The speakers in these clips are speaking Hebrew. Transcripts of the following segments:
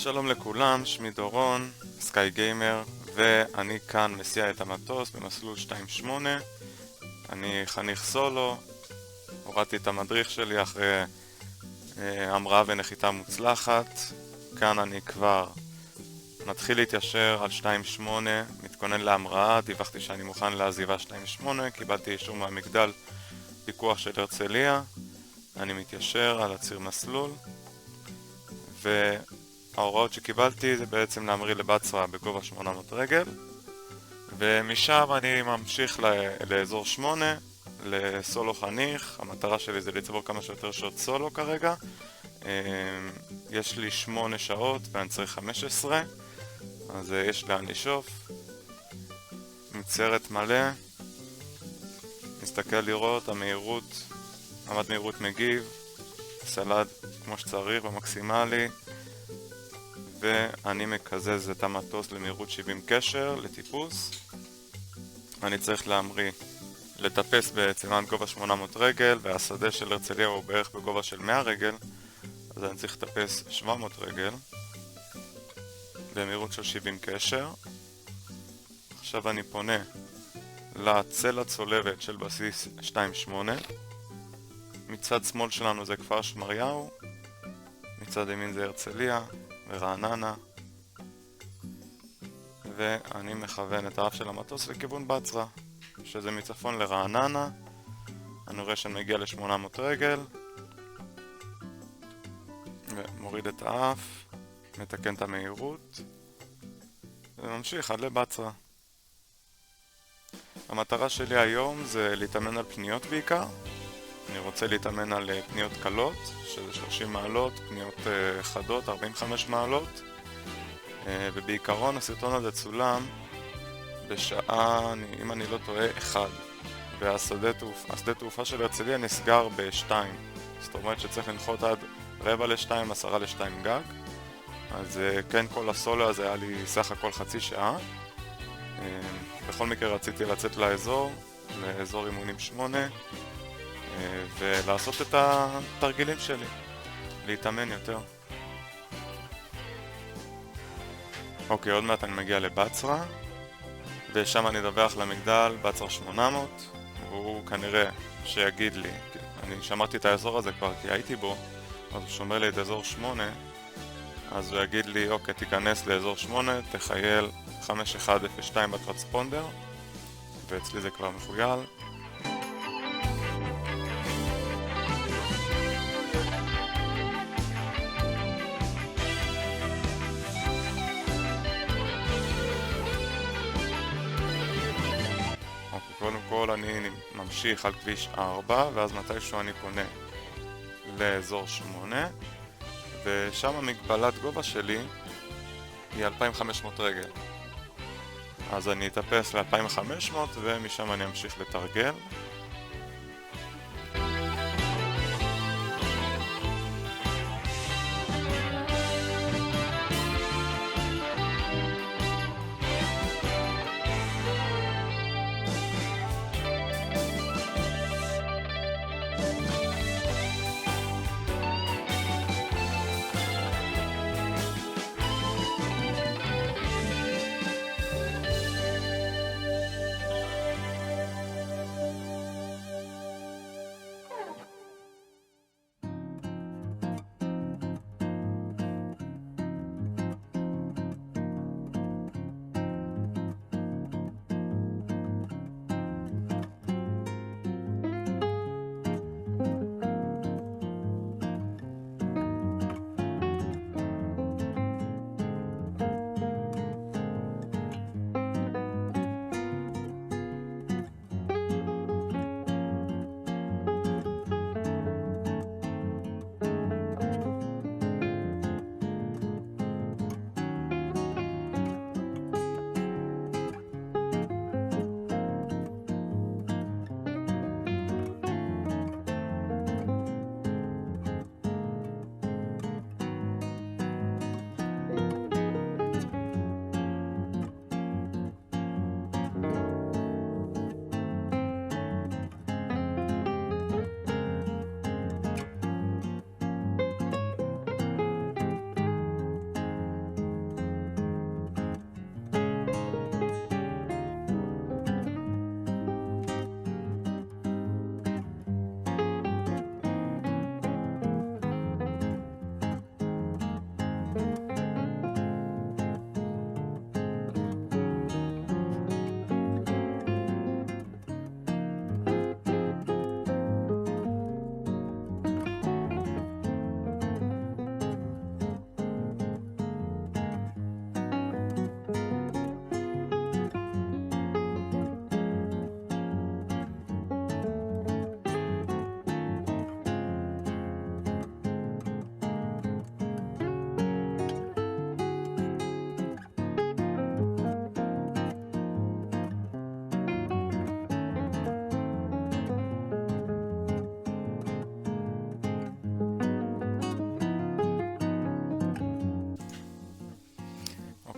שלום לכולם, שמי דורון, סקאי גיימר, ואני כאן מסיע את המטוס במסלול 2.8. אני חניך סולו, הורדתי את המדריך שלי אחרי המראה ונחיתה מוצלחת. כאן אני כבר מתחיל להתיישר על 2.8, מתכונן להמראה, דיווחתי שאני מוכן לעזיבה 2.8, קיבלתי אישור מהמגדל פיקוח של הרצליה. אני מתיישר על הציר מסלול, וההוראות שקיבלתי זה בעצם להמריא לבצרה בגובה 800 רגל, ומשם אני ממשיך לאזור 8, לסולו חניך. המטרה שלי זה לצבור כמה שיותר שעות סולו כרגע. יש לי 8 שעות ואני צריך 15, אז יש לאן לשאוף. מצרת מלא, נסתכל לראות, המהירות, עמד מהירות מגיב, סלד כמו שצריך במקסימלי, ואני מקזז את המטוס למהירות 70 קשר לטיפוס. אני צריך להמריא, לטפס בעצם עד גובה 800 רגל, והשדה של הרצליה הוא בערך בגובה של 100 רגל, אז אני צריך לטפס 700 רגל במהירות של 70 קשר. עכשיו אני פונה לצל הצולבת של בסיס 2.8. מצד שמאל שלנו זה כפר שמריהו, מצד ימין זה הרצליה ורעננה, ואני מכוון את האף של המטוס לכיוון בצרה, שזה מצפון לרעננה. אני רואה שאני מגיע ל-800 רגל ומוריד את האף, מתקן את המהירות וממשיך עד לבצרה. המטרה שלי היום זה להתאמן על פניות בעיקר. אני רוצה להתאמן על פניות קלות, שזה 30 מעלות, פניות חדות, 45 מעלות. ובעיקרון הסרטון הזה צולם בשעה, אם אני לא טועה, 1. והשדה תעופה של הרצליה נסגר ב-2. זאת אומרת שצריך לנחות עד 1:45, 1:50 גג. אז כן, כל הסולו הזה היה לי סך הכל חצי שעה. בכל מקרה רציתי לצאת לאזור אימונים 8, ולעשות את התרגילים שלי, להתאמן יותר. אוקיי, עוד מעט אני מגיע לבצרה, ושם אני אדווח למגדל בצרה 800, והוא כנראה שיגיד לי, אני שמרתי את האזור הזה כבר כי הייתי בו, אז הוא שומר לי את אזור 8, אז הוא יגיד לי, אוקיי, תיכנס לאזור 8, תחייל 5102 בטרנספונדר, ואצלי זה כבר מחוייל. קודם כל אני ממשיך על כביש 4, ואז מתישהו אני פונה לאזור 8, ושם המגבלת גובה שלי היא 2500 רגל. אז אני אטפס ל-2500 ומשם אני אמשיך לתרגל.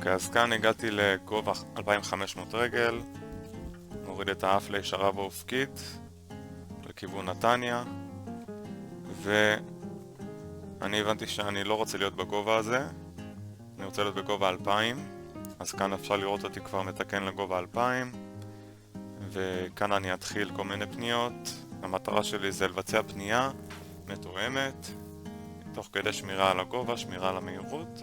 אוקיי, אז כאן הגעתי לגובה 2500 רגל, מוריד את האף לישרה ואופקית לכיוון נתניה, ואני הבנתי שאני לא רוצה להיות בגובה הזה, אני רוצה להיות בגובה 2000, אז כאן אפשר לראות אותי כבר מתקן לגובה 2000, וכאן אני אתחיל כל מיני פניות. המטרה שלי זה לבצע פנייה מתואמת, תוך כדי שמירה על הגובה, שמירה על המהירות.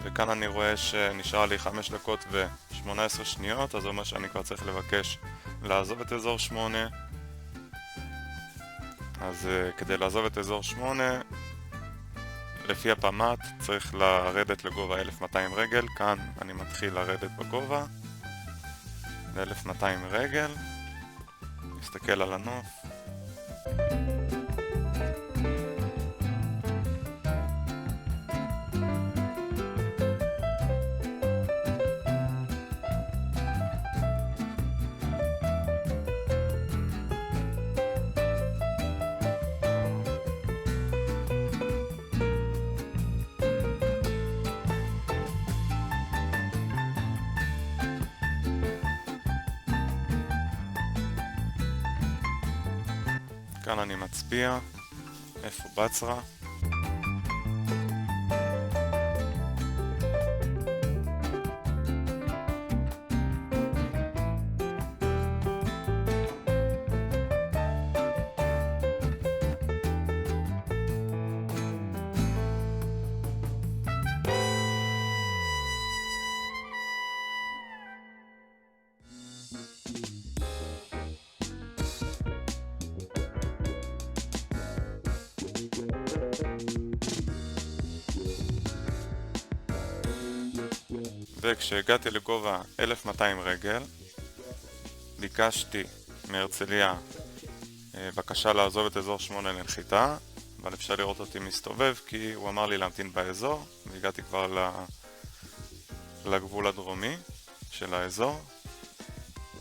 וכאן אני רואה שנשאר לי 5 דקות ו-18 שניות, אז זה אומר שאני כבר צריך לבקש לעזוב את אזור 8. אז כדי לעזוב את אזור 8, לפי הפמ"ט צריך לרדת לגובה 1200 רגל. כאן אני מתחיל לרדת בגובה ל-1200 רגל, מסתכל על הנוף. כאן אני מצביע איפה בצרה. וכשהגעתי לגובה 1200 רגל, ביקשתי מהרצליה בקשה לעזוב את אזור 8 לנחיתה, אבל אפשר לראות אותי מסתובב כי הוא אמר לי להמתין באזור, והגעתי כבר לגבול הדרומי של האזור.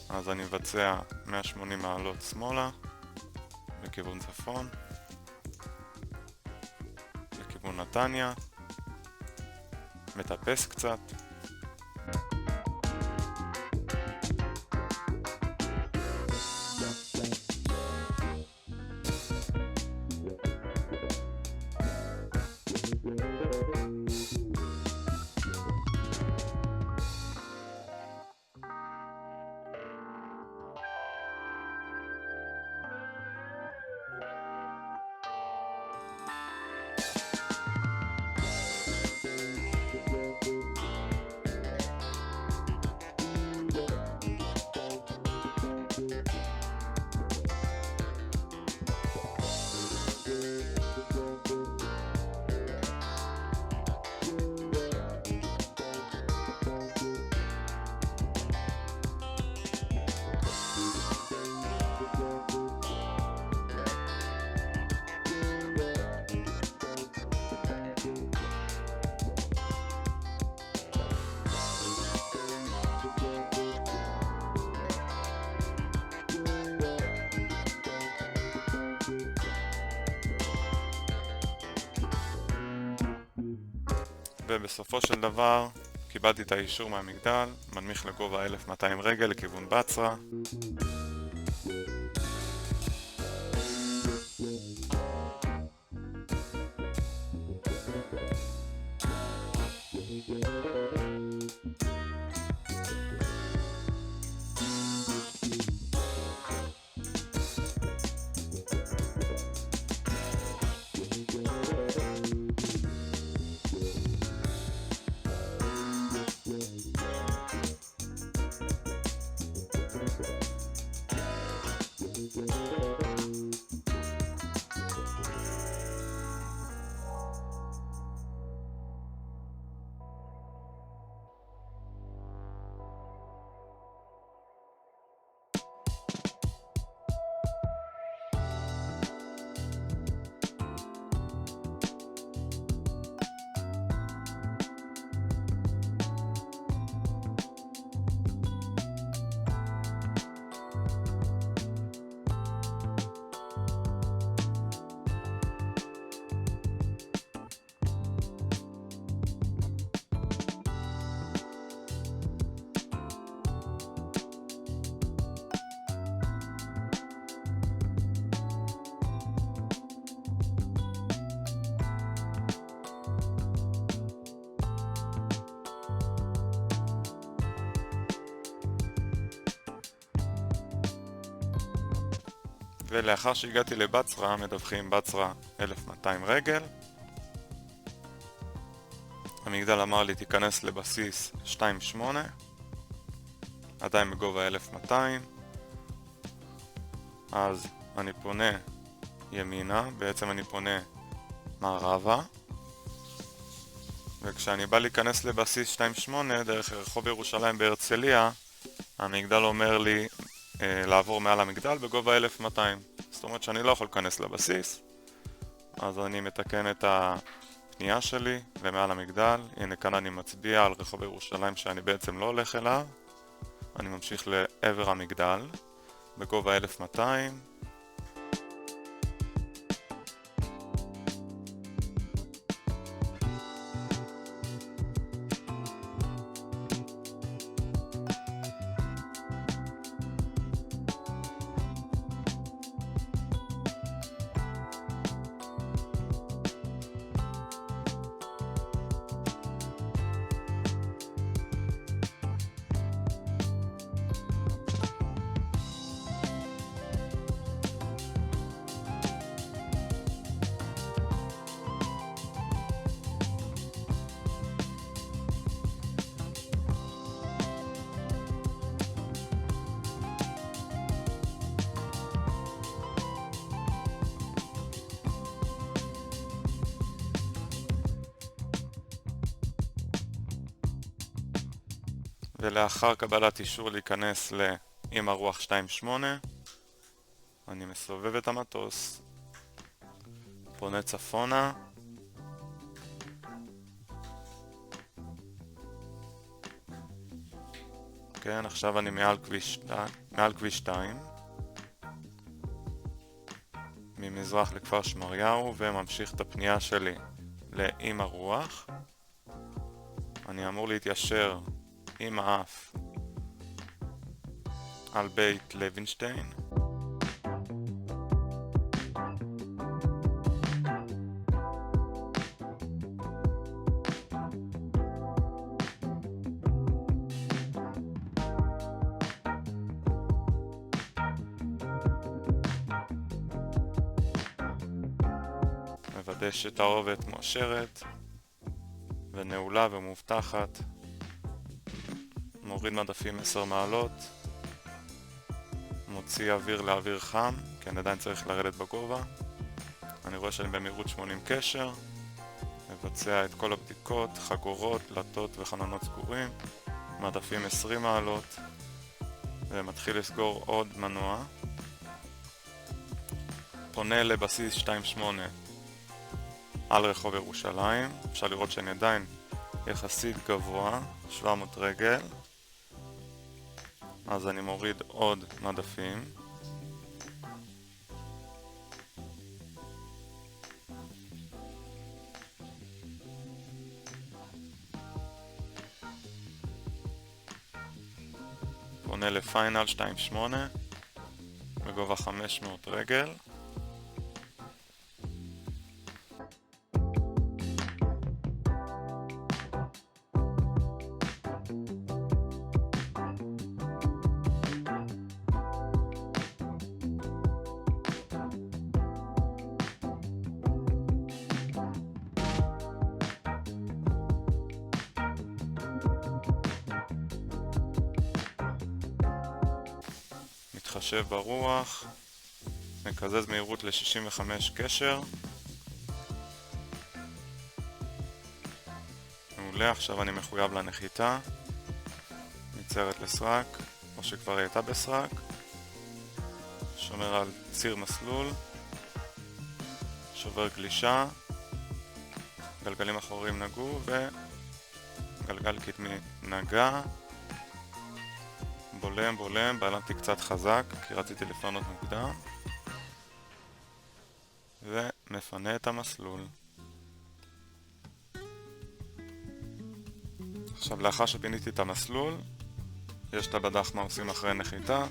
אז אני מבצע 180 מעלות שמאלה לכיוון צפון, לכיוון נתניה, מטפס קצת. ובסופו של דבר קיבלתי את האישור מהמגדל, מנמיך לגובה 1200 רגל לכיוון בצרה. ולאחר שהגעתי לבצרה, מדווחים בצרה 1200 רגל. המגדל אמר לי תיכנס לבסיס 2.8, עדיין בגובה 1200. אז אני פונה ימינה, בעצם אני פונה מערבה, וכשאני בא להיכנס לבסיס 2.8 דרך רחוב ירושלים בהרצליה, המגדל אומר לי לעבור מעל המגדל בגובה 1200. זאת אומרת שאני לא יכול להיכנס לבסיס, אז אני מתקן את הפנייה שלי למעל המגדל. הנה כאן אני מצביע על רחוב ירושלים שאני בעצם לא הולך אליו. אני ממשיך לעבר המגדל בגובה 1200. ולאחר קבלת אישור להיכנס עם הרוח 2.8, אני מסובב את המטוס, פונה צפונה, כן, עכשיו אני מעל כביש 2 ממזרח לכפר שמריהו, וממשיך את הפנייה שלי עם הרוח. אני אמור להתיישר עם האף על בית לוינשטיין. מוודא שהתערובת מאושרת ונעולה ומובטחת. מוריד מדפים 10 מעלות, מוציא אוויר לאוויר חם, כי אני עדיין צריך לרדת בגובה. אני רואה שאני במהירות 80 קשר, מבצע את כל הבדיקות, חגורות, דלתות וחלונות סגורים, מדפים 20 מעלות, ומתחיל לסגור עוד מנוע. פונה לבסיס 2.8 על רחוב ירושלים. אפשר לראות שאני עדיין יחסית גבוה, 700 רגל. אז אני מוריד עוד מדפים. עונה לפיינל 2.8 בגובה 500 רגל. מתחשב ברוח, מקזז מהירות ל-65 קשר. מעולה, עכשיו אני מחויב לנחיתה. ניצרת לסרק, או שכבר הייתה בסרק. שומר על ציר מסלול. שובר גלישה. גלגלים אחוריים נגעו וגלגל קדמי נגע. בולם, בלמתי קצת חזק כי רציתי לפנות מוקדם ומפנה את המסלול. עכשיו לאחר שפיניתי את המסלול יש את הבד"ח מה עושים אחרי נחיתה,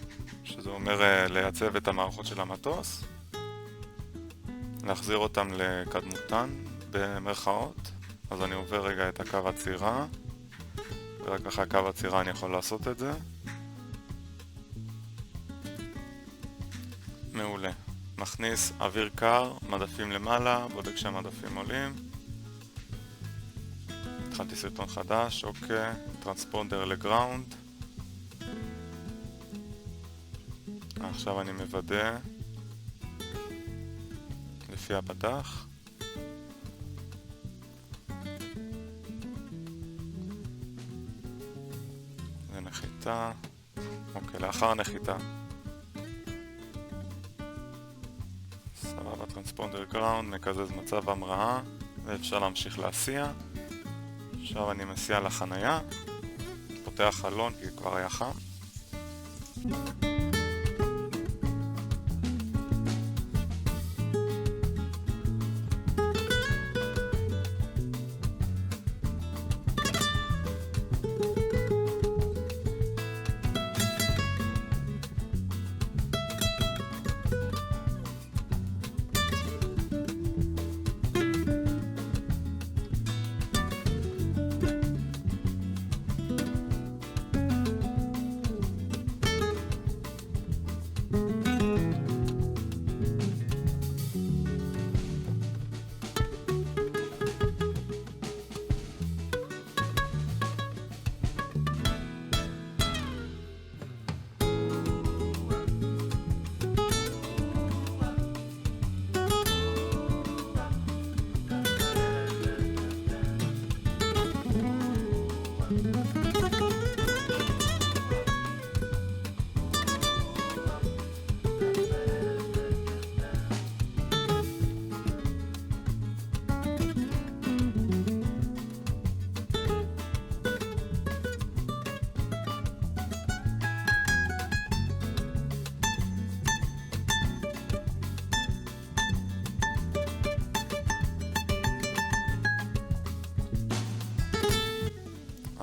שזה אומר לייצב את המערכות של המטוס, להחזיר אותם לקדמותן במרכאות. אז אני עובר רגע את הקו הצירה ורק אחרי הקו הצירה אני יכול לעשות את זה. מעולה. מכניס אוויר קר, מדפים למעלה, בודק שהמדפים עולים. התחלתי סרטון חדש, אוקיי. טרנספונדר לגראונד. עכשיו אני מוודא לפי הבד"ח. זה נחיתה. אוקיי, לאחר נחיתה סבבה, טרנספונדר גראונד, מקזז מצב המראה ואפשר להמשיך להסיע. עכשיו אני מסיע לחנייה, פותח חלון כי כבר היה חם.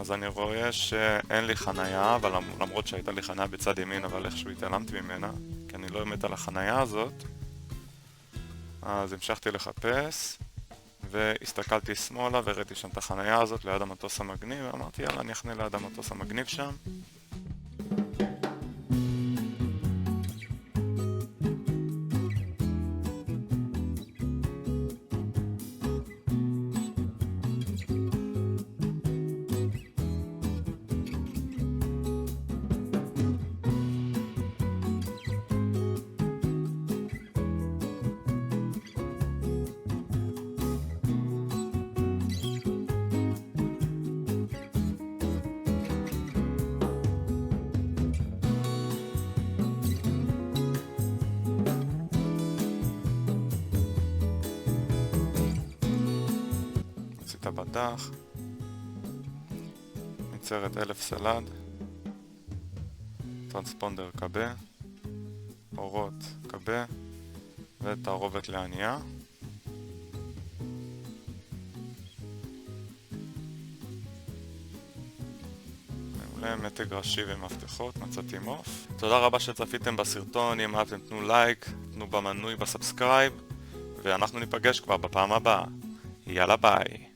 אז אני רואה שאין לי חנייה, אבל למרות שהייתה לי חנייה בצד ימין, אבל איכשהו התעלמתי ממנה, כי אני לא אמת על החנייה הזאת. אז המשכתי לחפש, והסתכלתי שמאלה וראיתי שם את החנייה הזאת ליד המטוס המגניב, ואמרתי יאללה אני אחנה ליד המטוס המגניב שם. הבד"ח, ניצרת 1000 סלד, טרנספונדר קבה, אורות קבה ותערובת לענייה. מעולה, ומתג ראשי ומפתחות, מצאתי מוף. תודה רבה שצפיתם בסרטון, אם אהבתם תנו לייק, תנו במנוי בסאבסקרייב, ואנחנו ניפגש כבר בפעם הבאה. יאללה ביי.